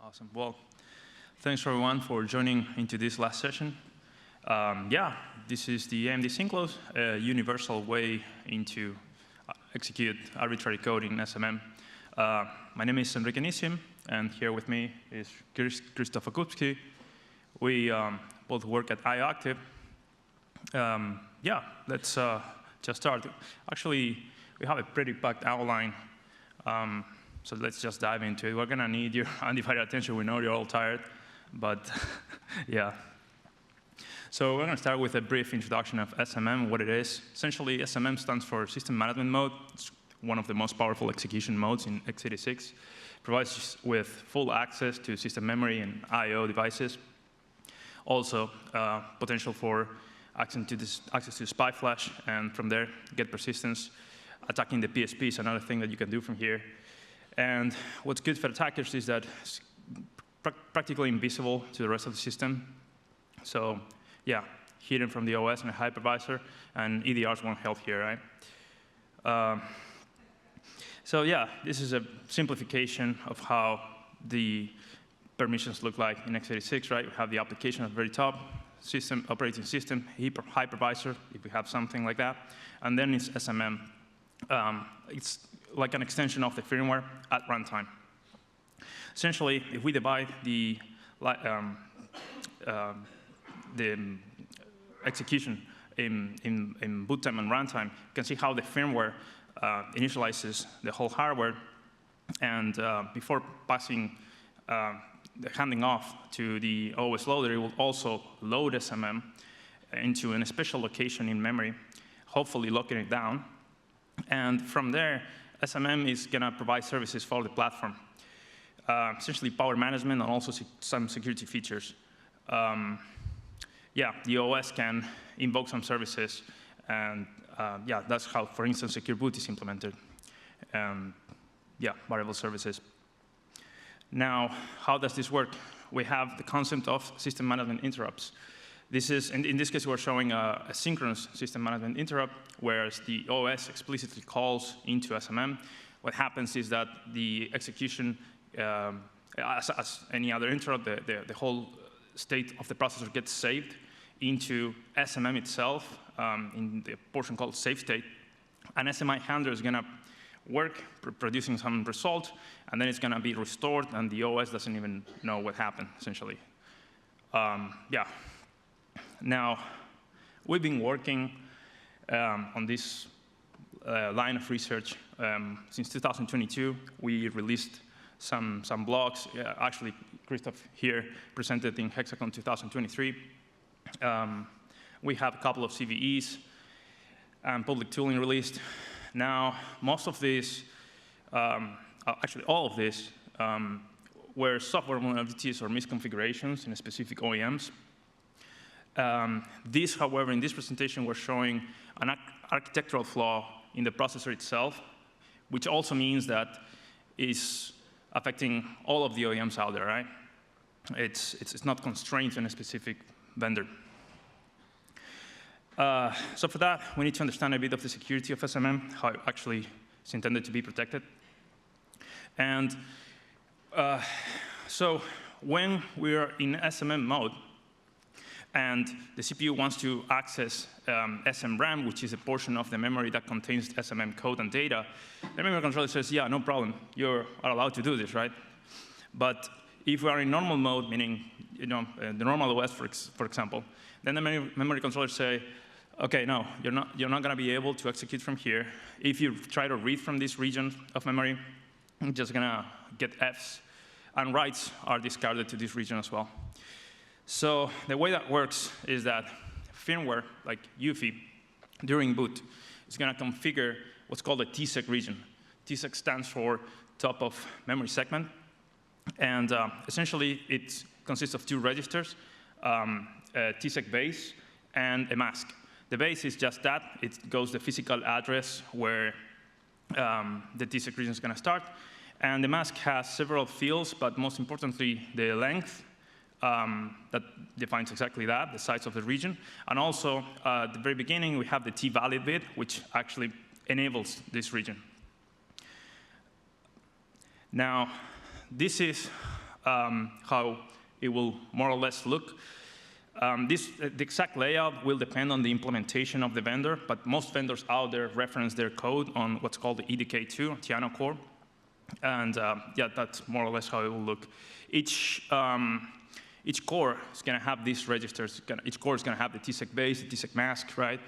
Awesome. Well, thanks everyone for joining into this last session. Yeah, this is the AMD Sinkclose, a universal way into execute arbitrary code in SMM. My name is Nissim, and here with me is Okupski. We both work at IOactive. Yeah, let's just start. Actually, we have a pretty packed outline. So let's just dive into it. We're going to need your undivided attention. We know you're all tired, but yeah. So we're going to start with a brief introduction of SMM, what it is. Essentially, SMM stands for System Management Mode. It's one of the most powerful execution modes in x86. It provides with full access to system memory and I/O devices. Also, potential for access to SPI flash, and from there, get persistence. Attacking the PSP is another thing that you can do from here. And what's good for attackers is that it's practically invisible to the rest of the system. So yeah, hidden from the OS and a hypervisor, and EDRs won't help here, right? So yeah, this is a simplification of how the permissions look like in x86, right? We have the application at the very top, operating system, hypervisor, if we have something like that, and then it's SMM. It's like an extension of the firmware at runtime. Essentially, if we divide the execution in boot time and runtime, you can see how the firmware initializes the whole hardware, and before passing the handing off to the OS loader, it will also load SMM into a special location in memory, hopefully locking it down. And from there, SMM is going to provide services for the platform, essentially power management and also some security features. Yeah, the OS can invoke some services, and yeah, that's how, for instance, secure boot is implemented. Yeah, variable services. Now, how does this work? We have the concept of system management interrupts. This is, in this case, we're showing a synchronous system management interrupt, whereas the OS explicitly calls into SMM. What happens is that the execution, as any other interrupt, the whole state of the processor gets saved into SMM itself in the portion called save state. An SMI handler is going to work, producing some result, and then it's going to be restored, and the OS doesn't even know what happened, essentially. Yeah. Now, we've been working on this line of research since 2022. We released some blogs. Actually, Christoph here presented in HEXACON 2023. We have a couple of CVEs and public tooling released. Now, most of these, actually all of this, were software vulnerabilities or misconfigurations in specific OEMs. This, however, in this presentation, we're showing an architectural flaw in the processor itself, which also means that is affecting all of the OEMs out there, right? It's not constrained to a specific vendor. So for that, we need to understand a bit of the security of SMM, how it actually is intended to be protected. And so when we are in SMM mode, and the CPU wants to access SMRAM, which is a portion of the memory that contains SMM code and data, the memory controller says, yeah, no problem. You are allowed to do this, right? But if we are in normal mode, meaning the normal OS, for example, then the memory controllers say, OK, no, you're not going to be able to execute from here. If you try to read from this region of memory, you're just going to get Fs. And writes are discarded to this region as well. So the way that works is that firmware, like UEFI, during boot, is going to configure what's called a TSEC region. TSEC stands for top of memory segment. And essentially, it consists of two registers, a TSEC base and a mask. The base is just that. It goes the physical address where the TSEC region is going to start. And the mask has several fields, but most importantly, the length, that defines exactly that, the size of the region. And also, at the very beginning, we have the T-valid bit, which actually enables this region. Now, this is how it will more or less look. The exact layout will depend on the implementation of the vendor, but most vendors out there reference their code on what's called the EDK2, Tiano core. And yeah, that's more or less how it will look. Each core is going to have these registers. Each core is going to have the TSEC base, the TSEC mask, right?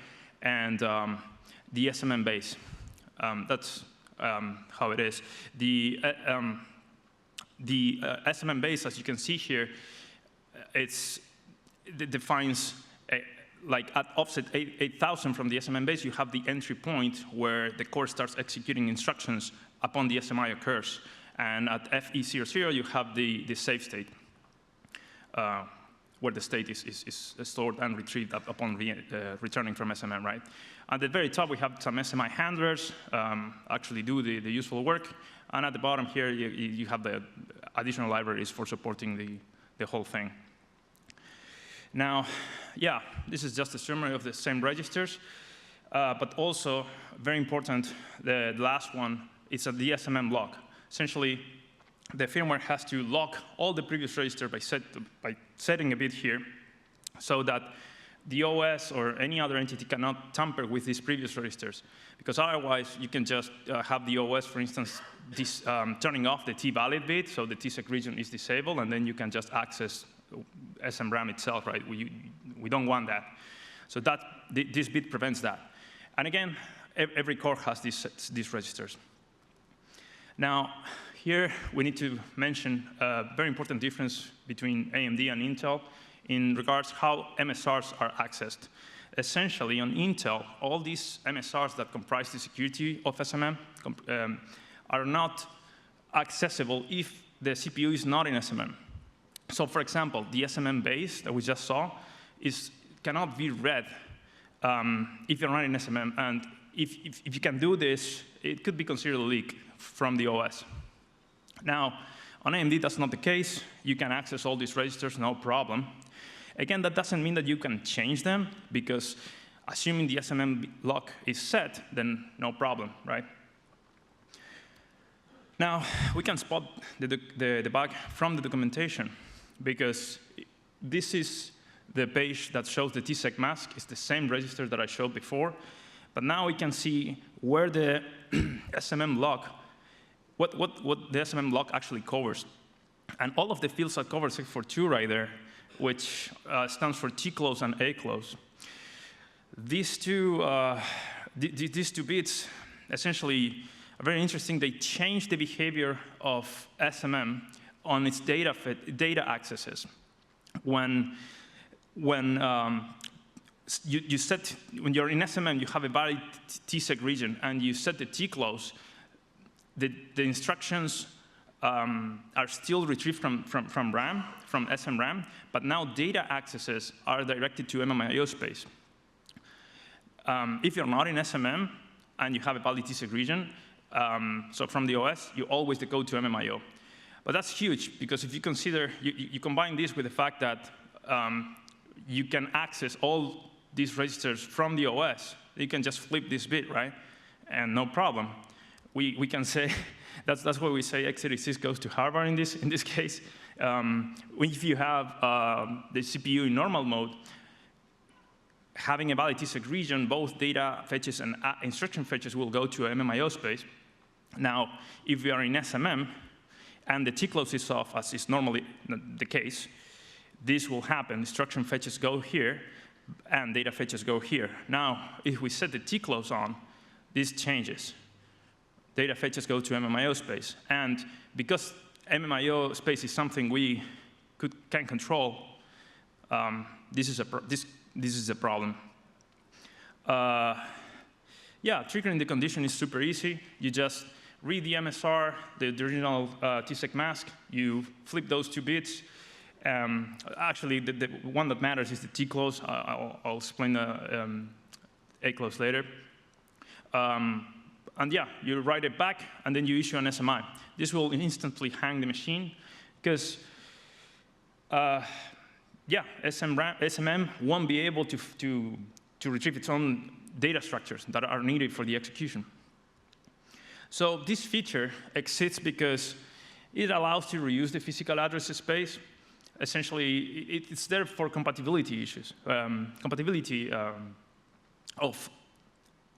And the SMM base. That's how it is. The SMM base, as you can see here, it defines, like at offset 8,000 from the SMM base, you have the entry point where the core starts executing instructions upon the SMI occurs. And at FE00, you have the save state, where the state is stored and retrieved upon returning from SMM, right? At the very top, we have some SMI handlers actually do the useful work. And at the bottom here, you have the additional libraries for supporting the whole thing. Now, yeah, this is just a summary of the same registers. But also, very important, the last one is a DSMM lock. Essentially, the firmware has to lock all the previous registers by setting a bit here so that the OS or any other entity cannot tamper with these previous registers. Because otherwise, you can just have the OS, for instance, turning off the T-valid bit, so the TSEC region is disabled, and then you can just access SMRAM itself, right? We don't want that. So this bit prevents that. And again, every core has these registers. Now, here we need to mention a very important difference between AMD and Intel in regards how MSRs are accessed. Essentially, on Intel, all these MSRs that comprise the security of SMM are not accessible if the CPU is not in SMM. So, for example, the SMM base that we just saw cannot be read if you're not in SMM. And if you can do this, it could be considered a leak from the OS. Now, on AMD, that's not the case. You can access all these registers, no problem. Again, that doesn't mean that you can change them, because assuming the SMM lock is set, then no problem, right? Now, we can spot the bug from the documentation, because this is the page that shows the TSEC mask. It's the same register that I showed before. But now we can see where the SMM lock, what the SMM lock actually covers. And all of the fields are covered except for two right there, which stands for T-close and A-close. These two bits essentially are very interesting. They change the behavior of SMM on its data accesses. When you're in SMM, you have a valid TSEC region, and you set the T-close, the instructions are still retrieved from RAM, from SMRAM, but now data accesses are directed to MMIO space. If you're not in SMM and you have a valid TSEC region, so from the OS, you always decode to MMIO. But that's huge, because if you consider, you combine this with the fact that you can access all these registers from the OS, you can just flip this bit, right? And no problem. We can say, that's why we say x86 goes to Harvard in this case. If you have the CPU in normal mode, having a valid TSEC region, both data fetches and instruction fetches will go to MMIO space. Now, if we are in SMM, and the T-close is off, as is normally the case, this will happen. Instruction fetches go here, and data fetches go here. Now, if we set the T-close on, this changes. Data fetches go to MMIO space. And because MMIO space is something we can control, this is a problem. Yeah, triggering the condition is super easy. You just read the MSR, the original TSEC mask, you flip those two bits. Actually, the one that matters is the T-close. I'll explain the A-close later. And yeah, you write it back, and then you issue an SMI. This will instantly hang the machine, because yeah, SMM won't be able to retrieve its own data structures that are needed for the execution. So this feature exists because It allows to reuse the physical address space. Essentially, it's there for compatibility issues, compatibility of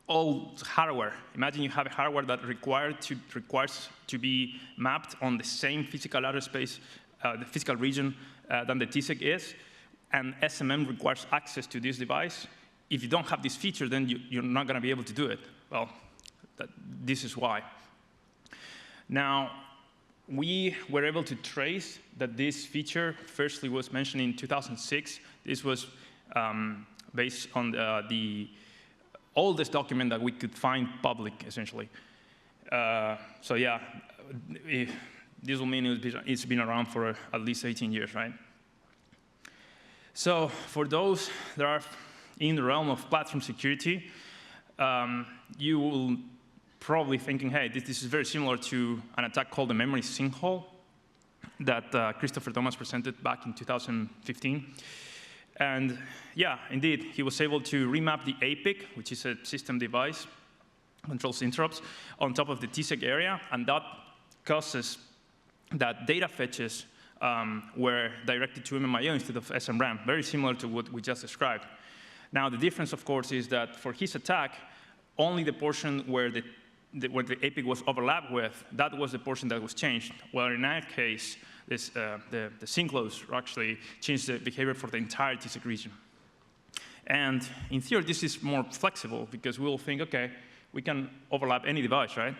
all hardware. Imagine you have a hardware that requires to be mapped on the same physical address space, the physical region than the TSEC is, and SMM requires access to this device. If you don't have this feature, then you're not going to be able to do it. Well, this is why. Now, we were able to trace that this feature firstly was mentioned in 2006. This was based on the oldest document that we could find public, essentially. So yeah, this will mean it's been around for at least 18 years, right? So for those that are in the realm of platform security, you will probably thinking, hey, this is very similar to an attack called the memory sinkhole that Christopher Thomas presented back in 2015. And yeah, indeed, he was able to remap the APIC, which is a system device, controls interrupts, on top of the TSEC area, and that causes that data fetches were directed to MMIO instead of SMRAM, very similar to what we just described. Now, the difference, of course, is that for his attack, only the portion where the APIC was overlapped with, that was the portion that was changed. Well, in our case, the Sinkclose actually changed the behavior for the entire TSEC region. And in theory, this is more flexible because we'll think, OK, we can overlap any device, right?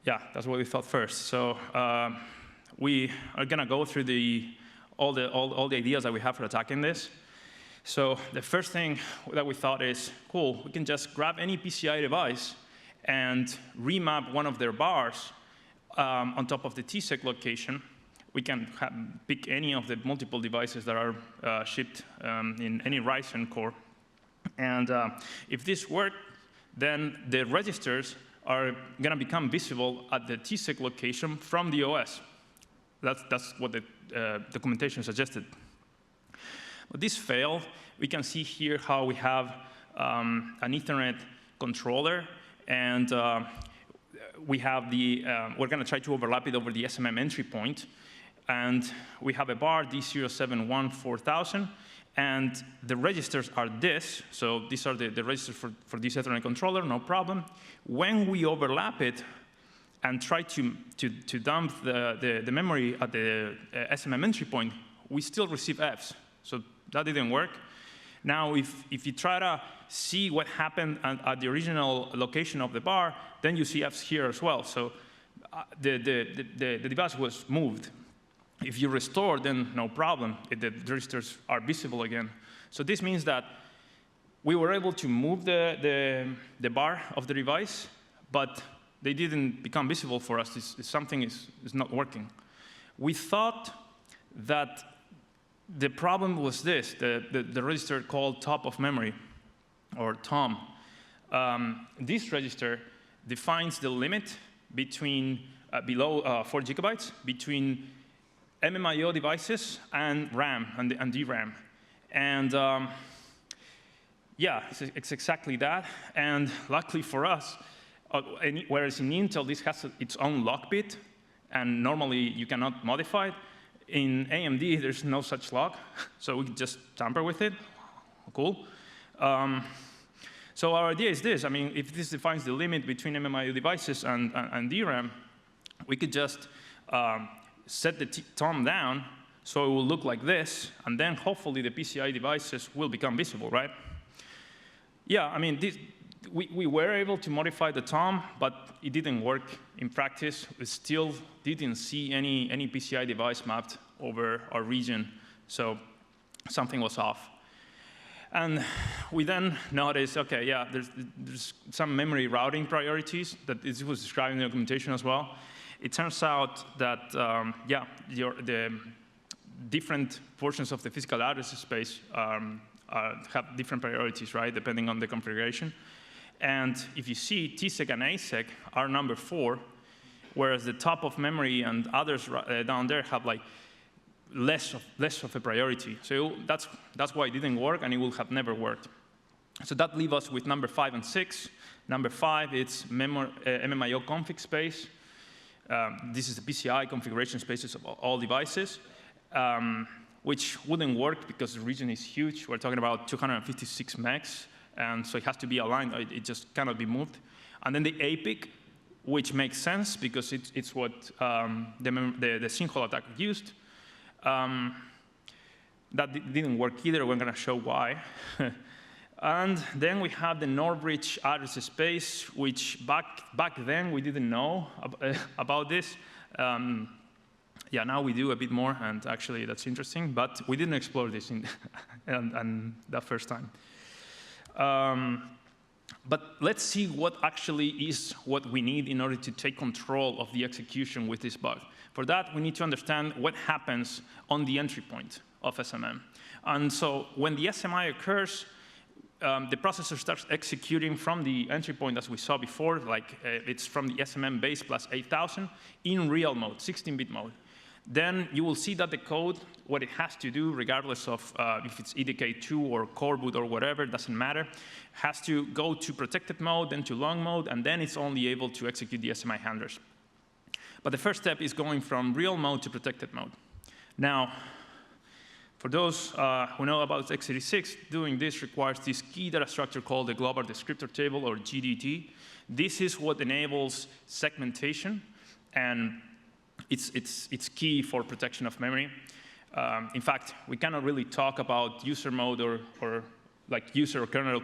Yeah, that's what we thought first. So we are going to go through all the ideas that we have for attacking this. So the first thing that we thought is, cool, we can just grab any PCI device and remap one of their bars on top of the TSEC location. We can pick any of the multiple devices that are shipped in any Ryzen core. And if this works, then the registers are going to become visible at the TSEC location from the OS. That's what the documentation suggested. But this failed. We can see here how we have an Ethernet controller, and we have we're going to try to overlap it over the SMM entry point. And we have a bar, D0714,000, and the registers are this. So these are the registers for this Ethernet controller, no problem. When we overlap it and try to dump the memory at the SMM entry point, we still receive Fs. So that didn't work. Now, if you try to see what happened at the original location of the bar, then you see Fs here as well. So the device was moved. If you restore, then no problem. The registers are visible again. So this means that we were able to move the bar of the device, but they didn't become visible for us. Something is not working. We thought that the problem was this, the register called top of memory, or TOM. This register defines the limit between below 4 gigabytes between MMIO devices and RAM and DRAM. And yeah, it's exactly that. And luckily for us, whereas in Intel, this has its own lock bit, and normally you cannot modify it, in AMD, there's no such lock, so we can just tamper with it. Cool. So our idea is this. I mean, if this defines the limit between MMIO devices and DRAM, we could just set the TOM down so it will look like this, and then hopefully the PCI devices will become visible, right? Yeah, I mean, we were able to modify the TOM, but it didn't work in practice. We still didn't see any PCI device mapped over our region, so something was off. And we then noticed, OK, yeah, there's some memory routing priorities that this was described in the documentation as well. It turns out that, yeah, the different portions of the physical address space have different priorities, right, depending on the configuration. And if you see, TSEC and ASEC are number 4, whereas the top of memory and others down there have like less of a priority. So that's why it didn't work, and it will have never worked. So that leaves us with number 5 and 6. Number 5, it's MMIO config space. This is the PCI configuration spaces of all devices, which wouldn't work because the region is huge. We're talking about 256 megs, and so it has to be aligned. It just cannot be moved. And then the APIC, which makes sense because it's what the sinkhole attacker used. That didn't work either. We're going to show why. And then we have the Northbridge address space, which back then we didn't know about this. Yeah, now we do a bit more, and actually that's interesting. But we didn't explore this in and that first time. But let's see what actually is what we need in order to take control of the execution with this bug. For that, we need to understand what happens on the entry point of SMM. And so when the SMI occurs, the processor starts executing from the entry point, as we saw before, like it's from the SMM base plus 8,000 in real mode, 16-bit mode. Then you will see that the code, what it has to do, regardless of if it's EDK2 or core boot or whatever, doesn't matter, has to go to protected mode, then to long mode, and then it's only able to execute the SMI handlers. But the first step is going from real mode to protected mode. Now, for those who know about x86, doing this requires this key data structure called the global descriptor table, or GDT. This is what enables segmentation, and it's key for protection of memory. In fact, we cannot really talk about user mode or like user or kernel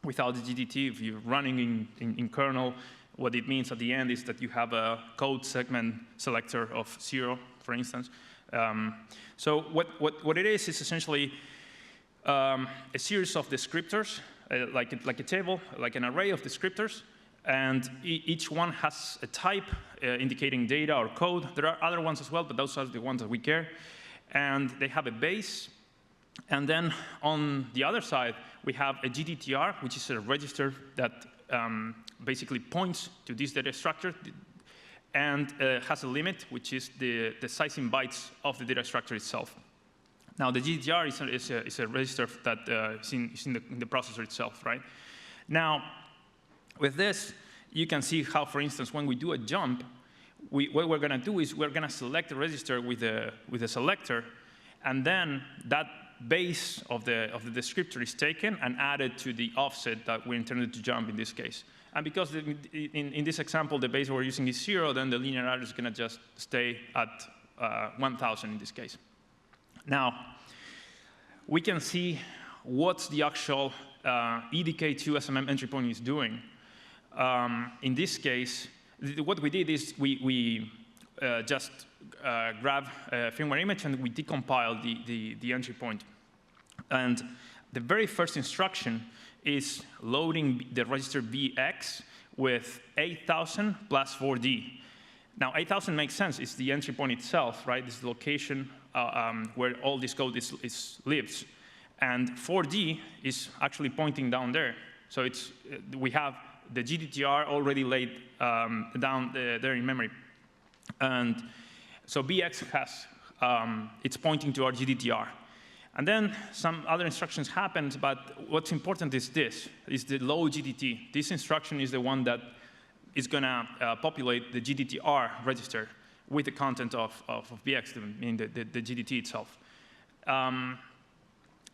without the GDT. If you're running in kernel, what it means at the end is that you have a code segment selector of 0, for instance. So what it is essentially a series of descriptors, like a table, like an array of descriptors, and each one has a type indicating data or code. There are other ones as well, but those are the ones that we care. And they have a base. And then on the other side, we have a GDTR, which is a register that basically points to this data structure and has a limit, which is the size in bytes of the data structure itself. Now, the GDTR is a register that is in the processor itself, right? Now, with this, you can see how, for instance, when we do a jump, what we're going to do is we're going to select the register with a selector, and then that base of the descriptor is taken and added to the offset that we intended to jump in this case. And because in this example, the base we're using is 0, then the linear address is going to just stay at 1,000 in this case. Now, we can see what the actual EDK2 SMM entry point is doing. In this case, what we did is we just grab a firmware image and we decompile the entry point. And the very first instruction is loading the register VX with 8,000 plus 4D. Now, 8,000 makes sense. It's the entry point itself, right? It's the location where all this code lives. And 4D is actually pointing down there. So we have the GDTR already laid down there in memory. And so BX has, it's pointing to our GDTR. And then some other instructions happen, but what's important is this, is the low GDT. This instruction is the one that is going to populate the GDTR register with the content of BX, meaning the GDT itself. And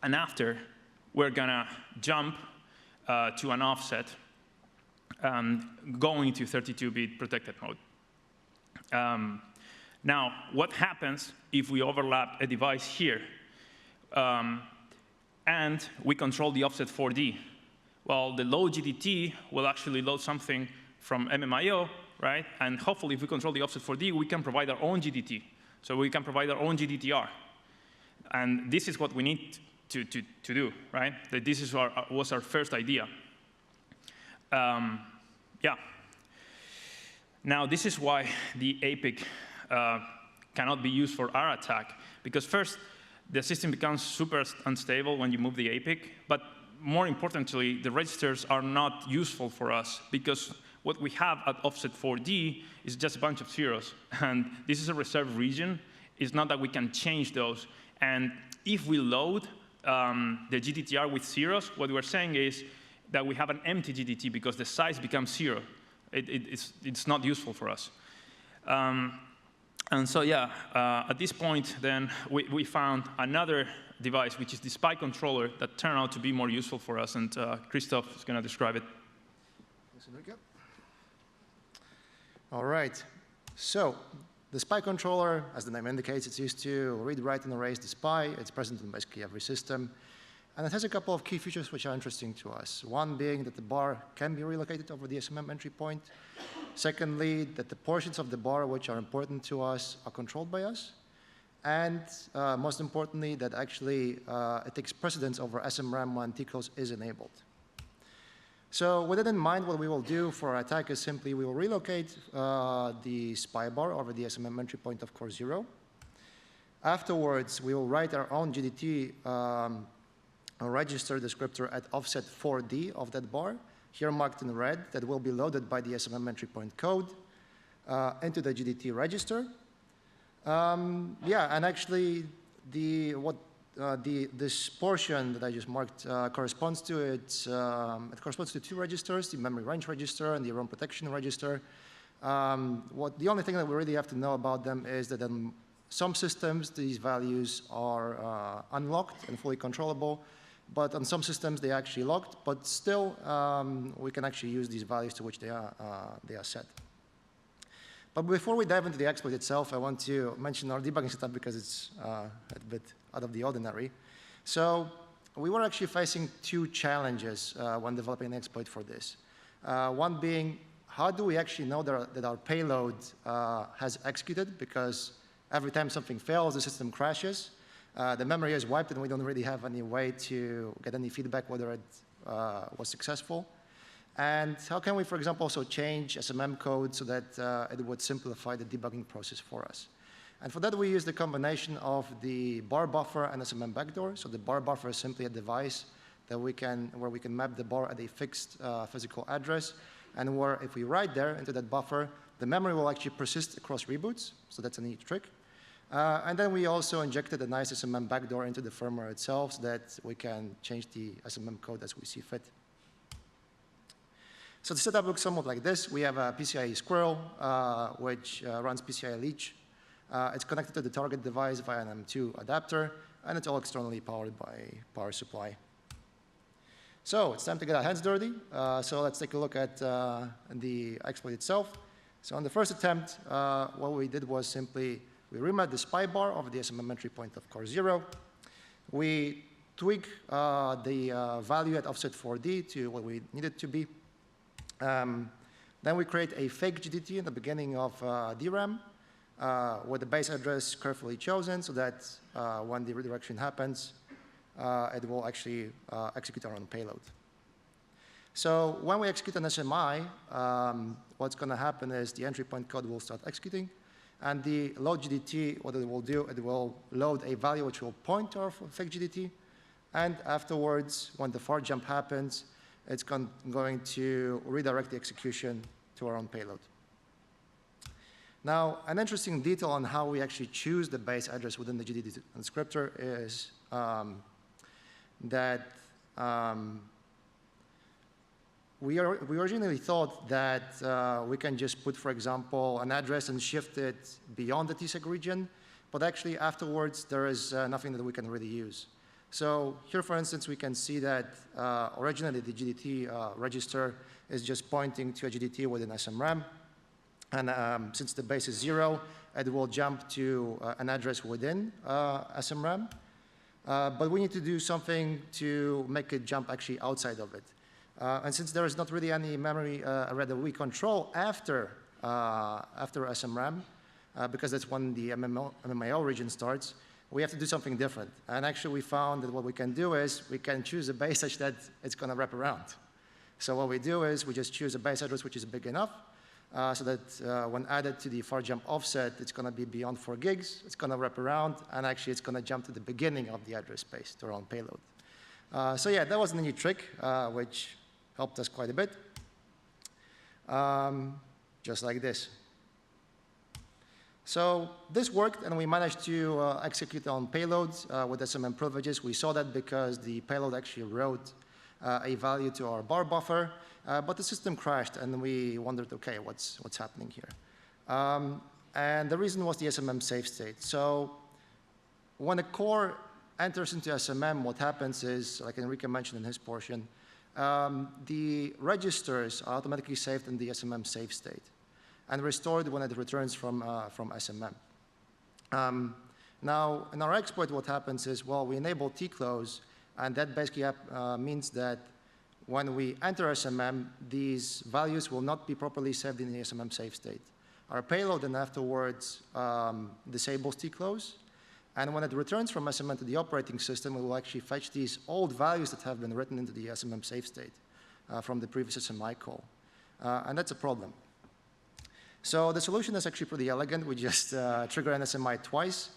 after, we're going to jump to an offset going to 32-bit protected mode. Now, what happens if we overlap a device here and we control the offset 4D? Well, the low GDT will actually load something from MMIO, right? And hopefully, if we control the offset 4D, we can provide our own GDT. So we can provide our own GDTR. And this is what we need to do, right? That this is was our first idea. Yeah. Now, this is why the APIC cannot be used for our attack. Because first, the system becomes super unstable when you move the APIC. But more importantly, the registers are not useful for us because what we have at offset 4D is just a bunch of zeros. And this is a reserved region. It's not that we can change those. And if we load the GDTR with zeros, what we're saying is that we have an empty GDT because the size becomes 0. It's not useful for us. And so, yeah, at this point, then, we found another device, which is the SPI controller, that turned out to be more useful for us. And Christoph is going to describe it. Yes, there we go. All right. So the SPI controller, as the name indicates, it's used to read, write, and erase the SPI. It's present in basically every system. And it has a couple of key features which are interesting to us. One being that the bar can be relocated over the SMM entry point. Secondly, that the portions of the bar which are important to us are controlled by us. And most importantly, that actually it takes precedence over SMRAM when Tclose is enabled. So with that in mind, what we will do for our attack is simply we will relocate the SPI bar over the SMM entry point of core 0. Afterwards, we will write our own GDT register descriptor at offset 4D of that bar, here marked in red, that will be loaded by the SMM entry point code into the GDT register. Yeah, and actually, this portion that I just marked corresponds to it corresponds to two registers: the memory range register and the ROM protection register. The only thing that we really have to know about them is that in some systems these values are unlocked and fully controllable, but on some systems they are actually locked. But still, we can actually use these values to which they are set. But before we dive into the exploit itself, I want to mention our debugging setup because it's a bit out of the ordinary. So we were actually facing two challenges when developing an exploit for this. One being, how do we actually know that our payload has executed? Because every time something fails, the system crashes. The memory is wiped, and we don't really have any way to get any feedback whether it was successful. And how can we, for example, also change SMM code so that it would simplify the debugging process for us? And for that, we use the combination of the bar buffer and SMM backdoor. So the bar buffer is simply a device that where we can map the bar at a fixed physical address, and where if we write there into that buffer, the memory will actually persist across reboots. So that's a neat trick. And then we also injected a nice SMM backdoor into the firmware itself so that we can change the SMM code as we see fit. So the setup looks somewhat like this. We have a PCIe Squirrel, which runs PCIe Leech. It's connected to the target device via an M2 adapter, and it's all externally powered by power supply. So it's time to get our hands dirty. So let's take a look at the exploit itself. So on the first attempt, what we did was simply we remapped the SPI bar over the SMM entry point of core 0. We tweak the value at offset 4D to what we need it to be. Then we create a fake GDT in the beginning of DRAM with the base address carefully chosen so that when the redirection happens, it will actually execute our own payload. So when we execute an SMI, what's going to happen is the entry point code will start executing. And the load GDT, what it will do, it will load a value which will point to our fake GDT. And afterwards, when the far jump happens, it's going to redirect the execution to our own payload. Now, an interesting detail on how we actually choose the base address within the GDT descriptor is that we originally thought that we can just put, for example, an address and shift it beyond the TSEC region, but actually afterwards there is nothing that we can really use. So here, for instance, we can see that originally the GDT register is just pointing to a GDT within SMRAM. And since the base is 0, it will jump to an address within SMRAM. But we need to do something to make it jump actually outside of it. And since there is not really any memory array that we control after SMRAM, because that's when the MMIO region starts, we have to do something different. And actually, we found that what we can do is we can choose a base such that it's going to wrap around. So what we do is we just choose a base address which is big enough so that when added to the far jump offset, it's going to be beyond 4 gigs. It's going to wrap around, and actually, it's going to jump to the beginning of the address space to our own payload. So yeah, that was a neat trick, which helped us quite a bit, just like this. So this worked, and we managed to execute on payloads with SMM privileges. We saw that because the payload actually wrote a value to our bar buffer, but the system crashed, and we wondered, okay, what's happening here? And the reason was the SMM safe state. So when a core enters into SMM, what happens is, like Enrique mentioned in his portion, the registers are automatically saved in the SMM safe state and restored when it returns from SMM. Now, in our exploit, what happens is, well, we enable tclose, and that basically means that when we enter SMM, these values will not be properly saved in the SMM safe state. Our payload then afterwards disables tclose, and when it returns from SMM to the operating system, it will actually fetch these old values that have been written into the SMM safe state from the previous SMI call. And that's a problem. So the solution is actually pretty elegant. We just trigger an SMI twice,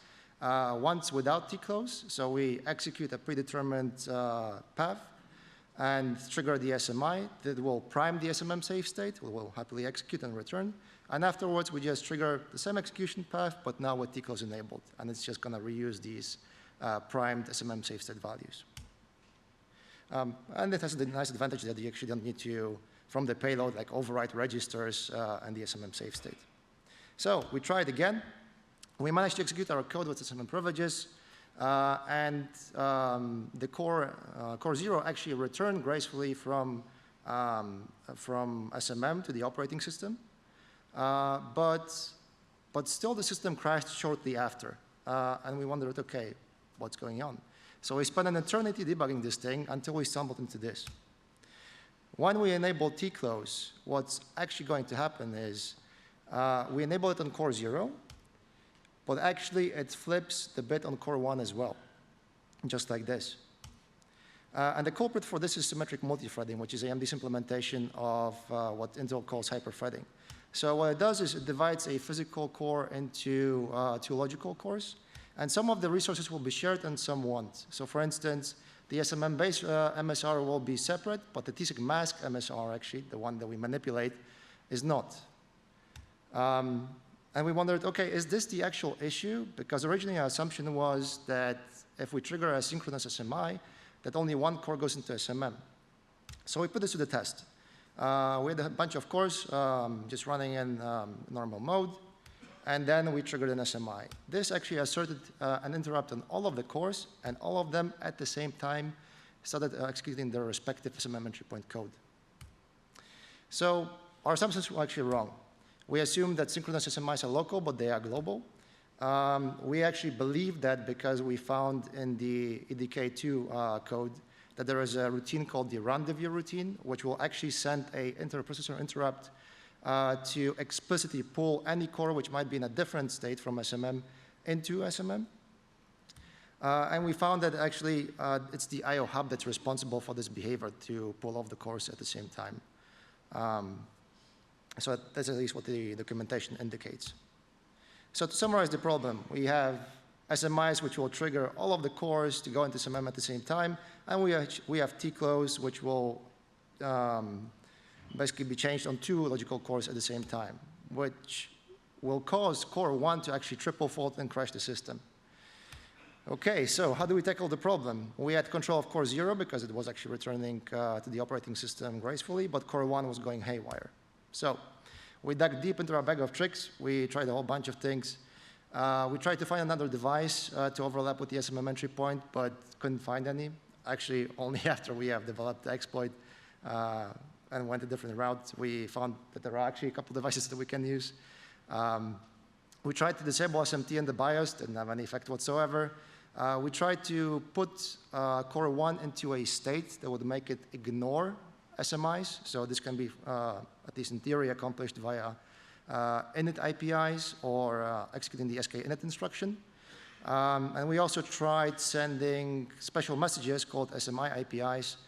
once without tclose. So we execute a predetermined path and trigger the SMI that will prime the SMM safe state. We will happily execute and return. And afterwards, we just trigger the same execution path, but now with tclose enabled. And it's just going to reuse these primed SMM safe state values. And it has the nice advantage that you actually don't need to, from the payload, like overwrite registers and the SMM safe state. So we try it again. We managed to execute our code with SMM privileges. And the core 0 actually returned gracefully from SMM to the operating system. But still the system crashed shortly after. And we wondered, okay, what's going on? So we spent an eternity debugging this thing until we stumbled into this. When we enable tclose, what's actually going to happen is we enable it on core 0, but actually it flips the bit on core 1 as well, just like this. And the culprit for this is symmetric multithreading, which is AMD's implementation of what Intel calls hyperthreading. So what it does is it divides a physical core into two logical cores, and some of the resources will be shared and some won't. So for instance, the SMM base MSR will be separate, but the TSIG mask MSR, actually, the one that we manipulate, is not. And we wondered, okay, is this the actual issue? Because originally our assumption was that if we trigger a synchronous SMI, that only one core goes into SMM. So we put this to the test. We had a bunch of cores just running in normal mode, and then we triggered an SMI. This actually asserted an interrupt on all of the cores, and all of them at the same time started executing their respective SMM entry point code. So our assumptions were actually wrong. We assumed that synchronous SMIs are local, but they are global. We actually believe that because we found in the EDK2 code that there is a routine called the rendezvous routine, which will actually send a interprocessor interrupt to explicitly pull any core which might be in a different state from SMM into SMM. And we found that actually it's the I/O hub that's responsible for this behavior to pull off the cores at the same time. So that's at least what the documentation indicates. So to summarize the problem, we have SMIs which will trigger all of the cores to go into SMM at the same time, and we have tclose which will basically be changed on two logical cores at the same time, which will cause core 1 to actually triple fault and crash the system. Okay, so how do we tackle the problem? We had control of core 0 because it was actually returning to the operating system gracefully, but core 1 was going haywire. So we dug deep into our bag of tricks. We tried a whole bunch of things. We tried to find another device to overlap with the SMM entry point, but couldn't find any. Actually, only after we have developed the exploit and went a different route, we found that there are actually a couple devices that we can use. We tried to disable SMT in the BIOS, didn't have any effect whatsoever. We tried to put core 1 into a state that would make it ignore SMIs. So this can be, at least in theory, accomplished via init APIs or executing the SK-init instruction. And we also tried sending special messages called SMI APIs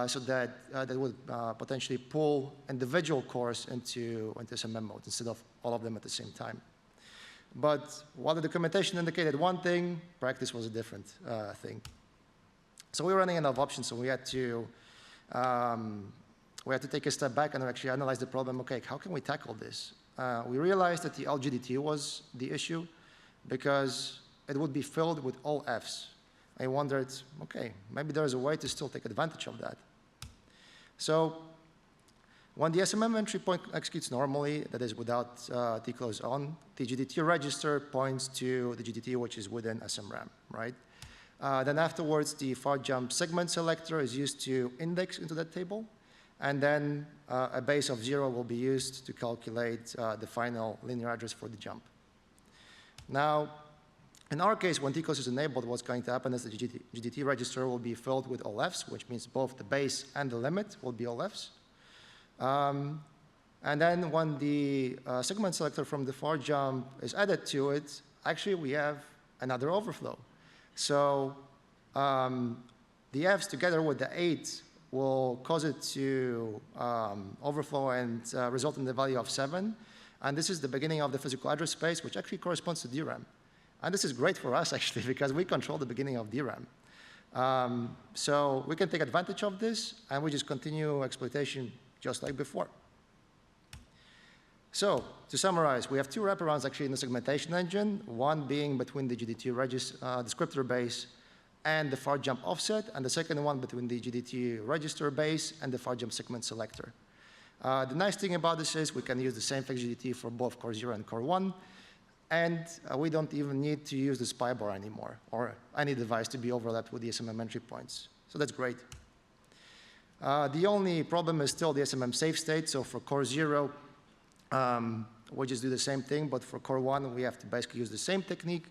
so that that would potentially pull individual cores into SMM mode instead of all of them at the same time. But while the documentation indicated one thing, practice was a different thing. So we were running out of options, so we had to take a step back and actually analyze the problem. Okay, how can we tackle this? We realized that the LGDT was the issue because it would be filled with all Fs. I wondered, okay, maybe there's a way to still take advantage of that. So When the SMM entry point executes normally, that is without tclose on, the GDT register points to the GDT which is within SMRAM, right? Then afterwards, the far jump segment selector is used to index into that table, and then a base of 0 will be used to calculate the final linear address for the jump. Now, in our case, when tclose is enabled, what's going to happen is the GDT register will be filled with all Fs, which means both the base and the limit will be all Fs. And then when the segment selector from the far jump is added to it, actually we have another overflow. So the Fs together with the 8 will cause it to overflow and result in the value of 7. And this is the beginning of the physical address space, which actually corresponds to DRAM. And this is great for us, actually, because we control the beginning of DRAM. So we can take advantage of this, and we just continue exploitation just like before. So to summarize, we have two wraparounds actually in the segmentation engine, one being between the GDT descriptor base and the far jump offset, and the second one between the GDT register base and the far jump segment selector. The nice thing about this is we can use the same fixed GDT for both core 0 and core 1, and we don't even need to use the SPI bar anymore, or any device to be overlapped with the SMM entry points. So that's great. The only problem is still the SMM safe state. So for core 0, we just do the same thing, but for core 1, we have to basically use the same technique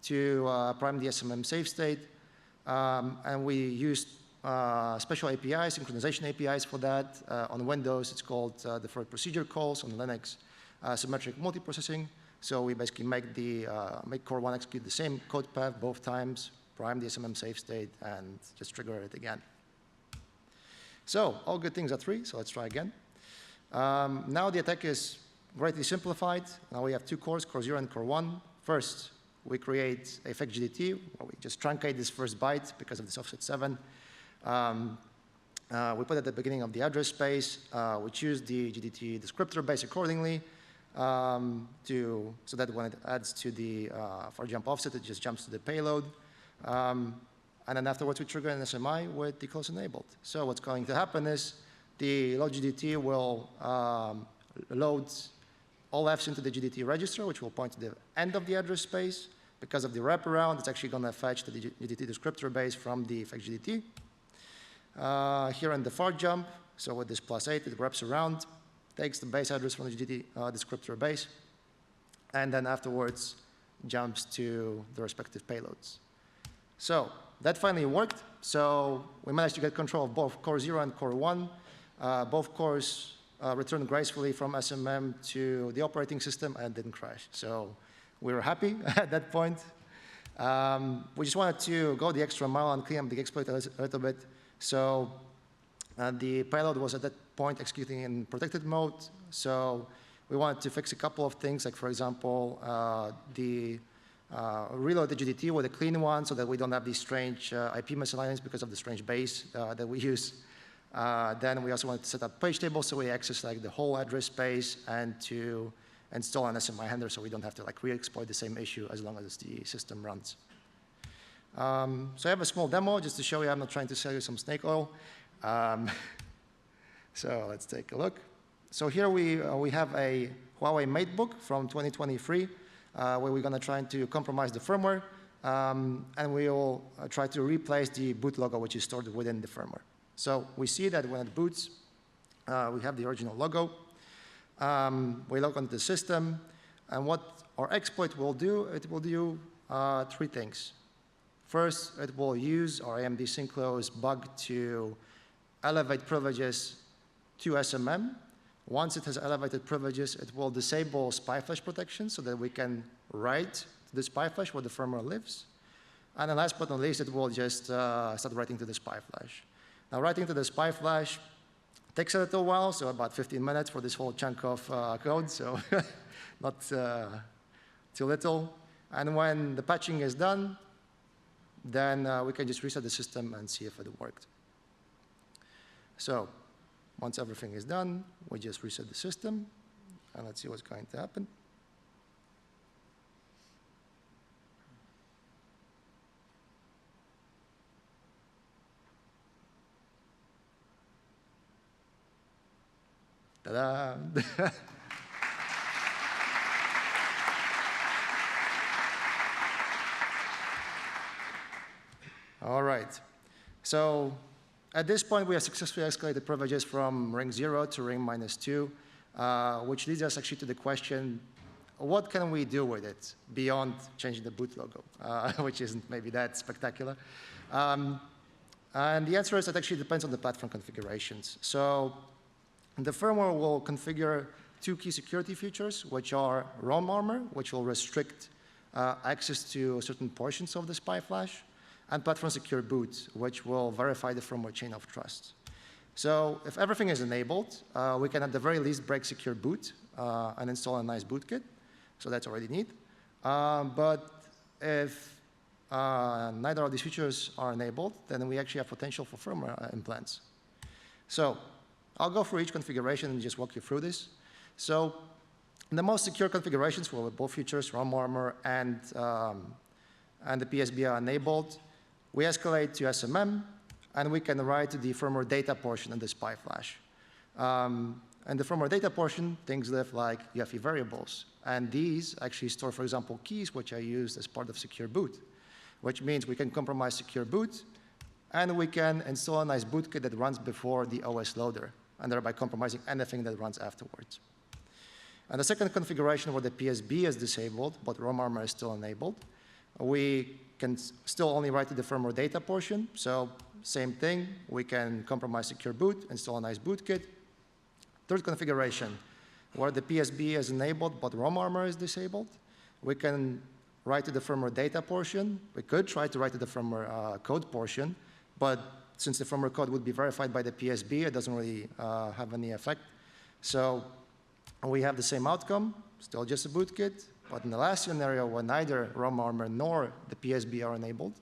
to prime the SMM safe state. And we use special APIs, synchronization APIs for that. On Windows, it's called deferred procedure calls. On Linux, symmetric multiprocessing. So we basically make core 1 execute the same code path both times, prime the SMM safe state, and just trigger it again. So all good things are 3, so let's try again. Now the attack is greatly simplified. Now we have two cores, core 0 and core 1. First, we create a fake GDT, where we just truncate this first byte because of this offset 7. We put it at the beginning of the address space. We choose the GDT descriptor base accordingly, so that when it adds to the far jump offset, it just jumps to the payload. And then afterwards, we trigger an SMI with tclose enabled. So what's going to happen is the load GDT will load all Fs into the GDT register, which will point to the end of the address space. Because of the wraparound, it's actually going to fetch the GDT descriptor base from the fake GDT. Here in the far jump, so with this +8, it wraps around, takes the base address from the GDT descriptor base, and then afterwards jumps to the respective payloads. So that finally worked. So we managed to get control of both core 0 and core 1. Both cores returned gracefully from SMM to the operating system and didn't crash. So we were happy at that point. We just wanted to go the extra mile and clean up the exploit a little bit. So the payload was at that point executing in protected mode. So we wanted to fix a couple of things, like for example, reload the GDT with a clean one so that we don't have these strange IP misalignments because of the strange base that we use. Then we also wanted to set up page tables so we access like the whole address space, and to install an SMI handler so we don't have to like re-exploit the same issue as long as the system runs. So I have a small demo just to show you I'm not trying to sell you some snake oil. So let's take a look. So here we have a Huawei Matebook from 2023 where we're going to try to compromise the firmware, and we'll try to replace the boot logo which is stored within the firmware. So we see that when it boots, we have the original logo. We log onto the system, and what our exploit will do, it will do 3 things. First, it will use our AMD Sinkclose bug to elevate privileges to SMM. Once it has elevated privileges, it will disable SPI flash protection so that we can write to the SPI flash where the firmware lives. And then last but not least, it will just start writing to the SPI flash. Now, writing to the SPI flash takes a little while, so about 15 minutes for this whole chunk of code, so not too little. And when the patching is done, then we can just reset the system and see if it worked. So once everything is done, we just reset the system, and let's see what's going to happen. Ta-da! All right. So at this point, we have successfully escalated privileges from ring 0 to ring -2, which leads us actually to the question, what can we do with it beyond changing the boot logo, which isn't maybe that spectacular? And the answer is that actually depends on the platform configurations. So the firmware will configure 2 key security features, which are ROM armor, which will restrict access to certain portions of the SPI flash, and platform secure boot, which will verify the firmware chain of trust. So if everything is enabled, we can at the very least break secure boot and install a nice bootkit. So that's already neat. But if neither of these features are enabled, then we actually have potential for firmware implants. So I'll go through each configuration and just walk you through this. So the most secure configurations where both features, ROM armor and the PSB are enabled, we escalate to SMM, and we can write the firmware data portion in the SPI flash. And the firmware data portion, things live like UEFI variables. And these actually store, for example, keys, which are used as part of secure boot, which means we can compromise secure boot, and we can install a nice bootkit that runs before the OS loader, and thereby compromising anything that runs afterwards. And the second configuration where the PSB is disabled, but ROM armor is still enabled, we can still only write to the firmware data portion. So same thing, we can compromise secure boot, install a nice bootkit. Third configuration, where the PSB is enabled, but ROM armor is disabled, we can write to the firmware data portion. We could try to write to the firmware code portion, but since the firmware code would be verified by the PSB, it doesn't really have any effect. So we have the same outcome, still just a bootkit. But in the last scenario, where neither ROM armor nor the PSB are enabled,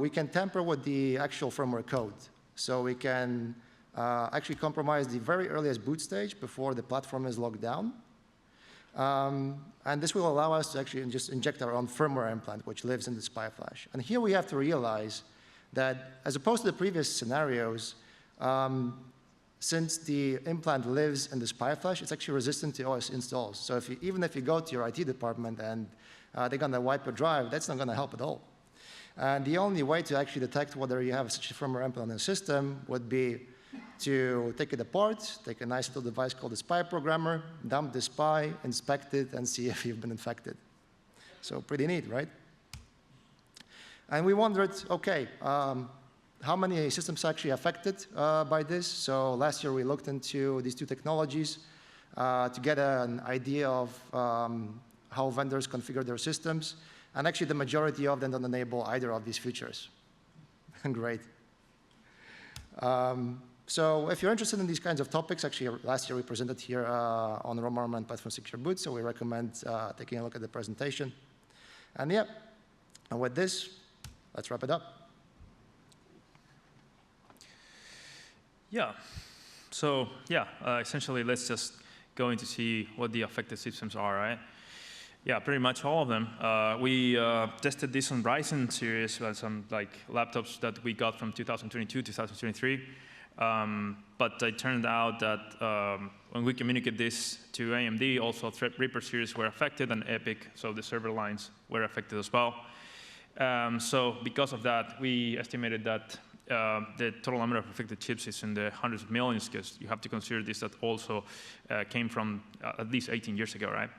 we can tamper with the actual firmware code. So we can actually compromise the very earliest boot stage before the platform is locked down. And this will allow us to actually just inject our own firmware implant, which lives in the SPI flash. And here we have to realize that, as opposed to the previous scenarios, since the implant lives in the SPI flash, it's actually resistant to OS installs. So even if you go to your IT department and they're going to wipe a drive, that's not going to help at all. And the only way to actually detect whether you have such a firmware implant in the system would be to take it apart, take a nice little device called the SPI programmer, dump the SPI, inspect it, and see if you've been infected. So pretty neat, right? And we wondered, OK, how many systems are actually affected by this? So last year, we looked into these 2 technologies to get an idea of how vendors configure their systems. And actually, the majority of them don't enable either of these features. Great. So if you're interested in these kinds of topics, actually, last year we presented here on ROM armor and platform secure boot, so we recommend taking a look at the presentation. And yeah, and with this, let's wrap it up. Yeah. So yeah, essentially, let's just go in to see what the affected systems are, right? Yeah, pretty much all of them. We tested this on Ryzen series, some laptops that we got from 2022, 2023. But it turned out that when we communicate this to AMD, also Threadripper series were affected, and EPYC, so the server lines, were affected as well. So because of that, we estimated that the total number of affected chips is in the hundreds of millions, because you have to consider this that also came from at least 18 years ago, right?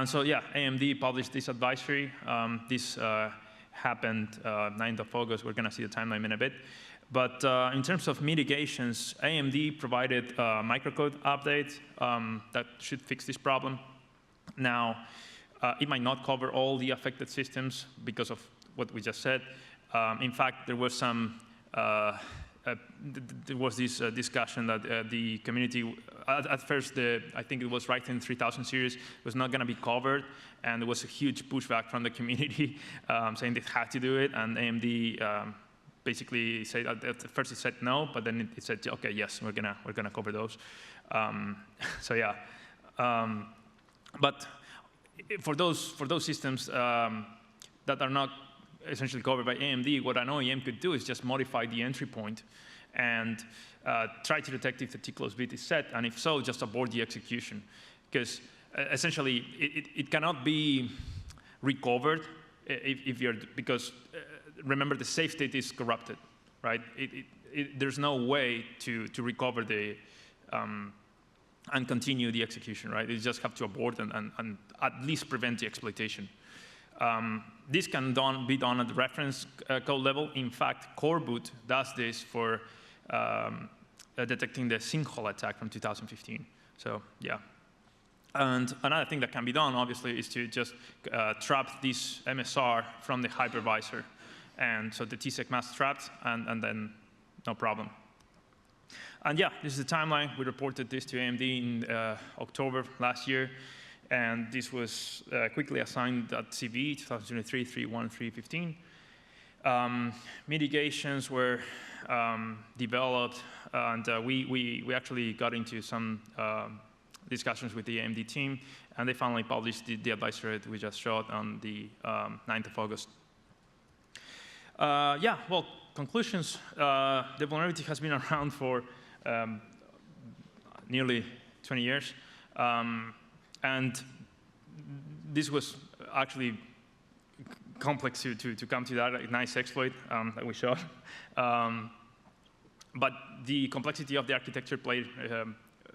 So yeah, AMD published this advisory. This happened 9th of August. We're going to see the timeline in a bit. But in terms of mitigations, AMD provided a microcode update that should fix this problem. Now, it might not cover all the affected systems because of what we just said. In fact, there was this discussion that the community, at first, I think it was Ryzen 3000 series, was not going to be covered, and there was a huge pushback from the community saying they had to do it, and AMD basically said at first it said no, but then it said okay, yes, we're gonna cover those. So yeah, but for those systems that are not essentially covered by AMD, what an OEM could do is just modify the entry point and try to detect if the T-close bit is set, and if so, just abort the execution. Because essentially, it cannot be recovered because remember, the safe state is corrupted, right? There's no way to recover the and continue the execution, right? You just have to abort and at least prevent the exploitation. This can be done at the reference code level. In fact, core boot does this for detecting the sinkhole attack from 2015. So yeah. And another thing that can be done, obviously, is to just trap this MSR from the hypervisor. And so the TSEC mask trapped, and then no problem. And yeah, this is the timeline. We reported this to AMD in October last year. And this was quickly assigned at CV 2023-31315. Mitigations were developed, and we actually got into some discussions with the AMD team, and they finally published the advisory that we just showed on the 9th of August. Yeah, well, conclusions. The vulnerability has been around for nearly 20 years. And this was actually complex to come to that nice exploit that we showed. But the complexity of the architecture played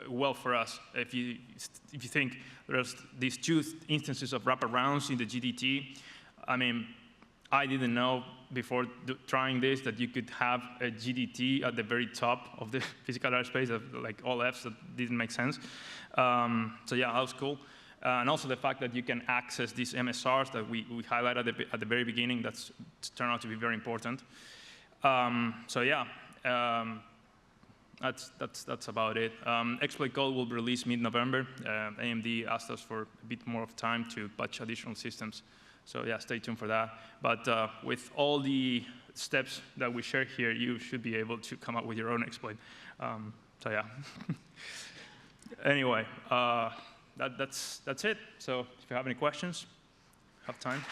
well for us. If you think there's these two instances of wraparounds in the GDT, I mean, I didn't know before trying this that you could have a GDT at the very top of the physical airspace, like all Fs, that didn't make sense. So yeah, that was cool. And also the fact that you can access these MSRs that we highlighted at the very beginning, that's turned out to be very important. So yeah, that's about it. Exploit code will be released mid-November. AMD asked us for a bit more of time to patch additional systems. So yeah, stay tuned for that. But with all the steps that we share here, you should be able to come up with your own exploit. So yeah. Anyway, that's it. So if you have any questions, have time.